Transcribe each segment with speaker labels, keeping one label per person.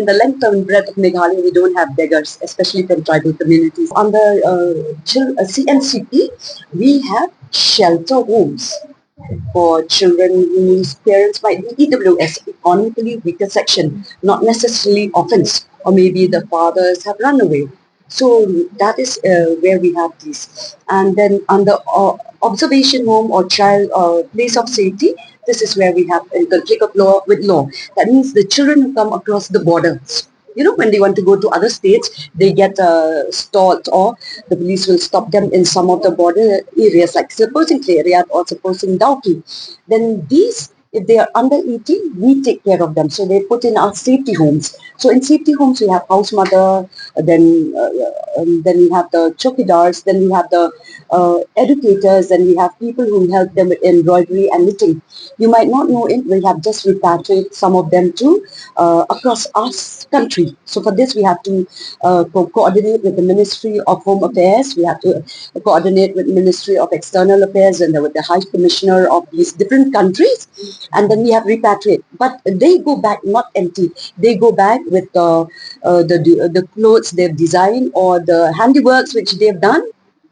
Speaker 1: In the length and breadth of Meghalaya, we don't have beggars, especially from tribal communities. Under CNCP, we have shelter homes for children whose parents might be EWS, economically weaker section, not necessarily orphans, or maybe the fathers have run away. So that is where we have these. And then under observation home or child place of safety, this is where we have in conflict of law with law. That means the children who come across the borders. You know, when they want to go to other states, they get stopped, or the police will stop them in some of the border areas, like suppose in Clariat or suppose in Dauki. Then these, if they are under 18, we take care of them. So they put in our safety homes. So in safety homes, we have house mother, then we have the chokidars, then we have the educators, then we have people who help them with embroidery and knitting. You might not know it, we have just repatriated some of them to across our country. So for this, we have to coordinate with the Ministry of Home Affairs, we have to coordinate with Ministry of External Affairs and with the High Commissioner of these different countries, and then we have repatriate. But they go back not empty. They go back with the clothes they've designed or the handiworks which they've done.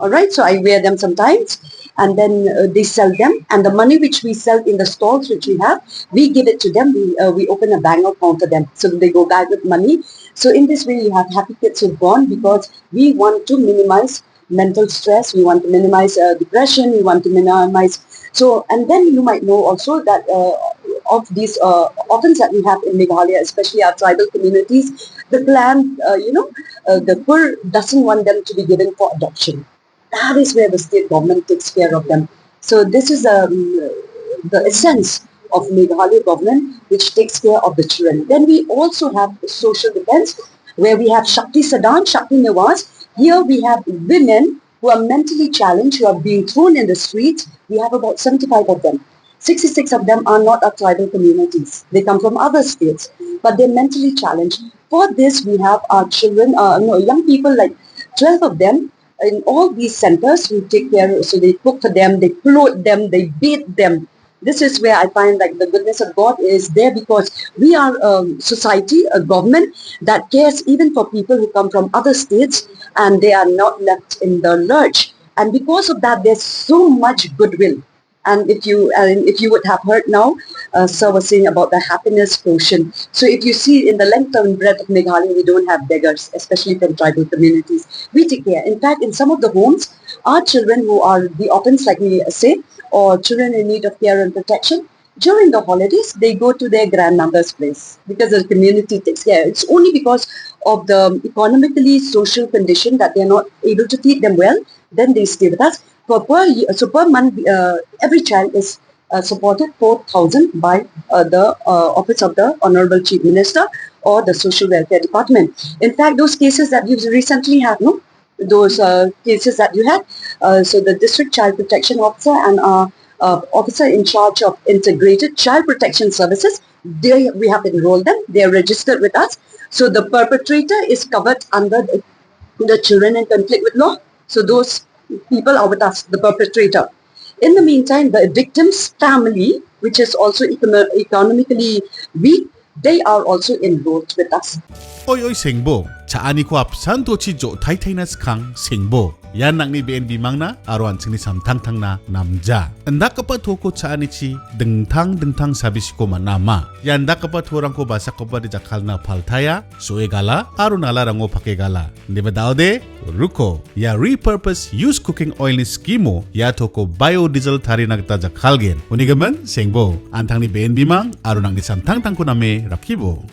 Speaker 1: All right, so I wear them sometimes, and then they sell them, and the money which we sell in the stalls which we have, we give it to them. We open a bank account for them, so they go back with money. So in this way, you have happy kids who've gone, because we want to minimize mental stress, we want to minimize depression, we want to minimize. So, and then you might know also that of these orphans that we have in Meghalaya, especially our tribal communities, the clan, the poor doesn't want them to be given for adoption. That is where the state government takes care of them. So this is the essence of Meghalaya government, which takes care of the children. Then we also have social defense, where we have Shakti Sadan, Shakti Niwas. Here we have women who are mentally challenged, who are being thrown in the streets. We have about 75 of them. 66 of them are not our tribal communities. They come from other states, but they're mentally challenged. For this, we have our children, young people, like 12 of them, in all these centers who take care. So they cook for them, they clothe them, they bathe them. This is where I find like the goodness of God is there, because we are a society, a government that cares even for people who come from other states, and they are not left in the lurch. And because of that, there's so much goodwill. And if you would have heard now, Sir was saying about the happiness quotient. So if you see in the length and breadth of Meghalaya, we don't have beggars, especially from tribal communities. We take care. In fact, in some of the homes, our children who are the orphans, like we say, or children in need of care and protection, during the holidays, they go to their grandmother's place because the community takes care. It's only because of the economically social condition that they're not able to feed them well, then they stay with us. Per month, every child is supported 4,000 by the Office of the Honorable Chief Minister or the Social Welfare Department. In fact, those cases that you recently had, no? Those cases that you had, so the District Child Protection Officer and officer in charge of Integrated Child Protection Services, we have enrolled them, they are registered with us. So the perpetrator is covered under the children in conflict with law. So those people are with us, the perpetrator. In the meantime, the victim's family, which is also economically weak, they are also enrolled with us.
Speaker 2: Oy sengbo, chaani ko apsan tochi jo thai na skang sengbo. Yan nang ni BNB mangna aruan sini samtang tang na namja. Anda kapat ko chaani chi dengtang sabis ko manama. Yanda kapat orang ko basa ko ba di jakal na paltaya, soegala, arunala rango pakegala. Di ba daw de? Ruko, ya repurpose use cooking oil ni skimo, ya toko biodiesel tari nagta jakalgen. Unigaman, sengbo, antang ni BNB mang, arunang ni samtang tang ko name rakibo.